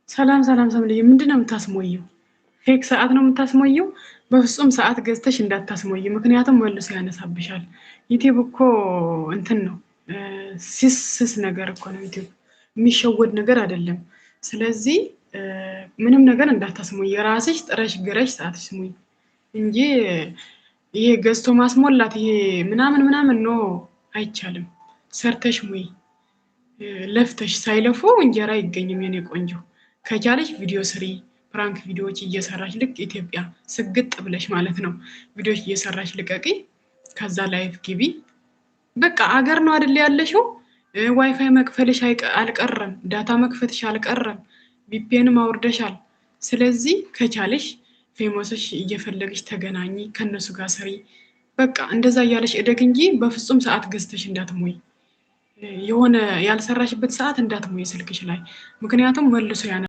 ሰላም ሰላም ሰምልኝ ምንድነው የምታስሞየው? ፌክ ሰዓት ነው የምታስሞየው? በፍጹም ሰዓት ገዝተሽ እንዳታስሞይ፣ ምክንያቱም መልሶ ያነሳብሻል። ዩቲዩብ እኮ እንትን ነው ስስ ነገር እኮ ነው። ዩቲዩብ የሚሸወድ ነገር አይደለም። ስለዚህ ምንም ነገር እንዳታስሞይ፣ የራስሽ ጥረሽ ግረሽ ሰዓትሽ ስሙይ እንጂ ይሄ ገዝቶ ማስሞላት ይሄ ምናምን ምናምን ነው አይቻልም። ሰርተሽ ሙይ፣ ለፍተሽ ሳይለፉ እንጀራ አይገኝም የኔ ቆንጆ። ከቻለሽ ቪዲዮ ስሪ፣ ፕራንክ ቪዲዮዎች እየሰራሽ ልክ ኢትዮጵያ ስግጥ ብለሽ ማለት ነው ቪዲዮዎች እየሰራሽ ልቀቂ። ከዛ ላይቭ ግቢ። በቃ አገር ነው አይደል ያለሽው? ዋይፋይ መክፈልሽ አልቀረም፣ ዳታ መክፈትሽ አልቀረም፣ ቪፒኤንም አውርደሻል። ስለዚህ ከቻለሽ ፌሞሶች እየፈለግሽ ተገናኝ፣ ከነሱ ጋር ስሪ። በቃ እንደዛ እያለሽ እደግ እንጂ በፍጹም ሰዓት ገዝተሽ እንዳትሞይ። የሆነ ያልሰራሽበት ሰዓት እንዳትሞይ ስልክሽ ላይ፣ ምክንያቱም መልሶ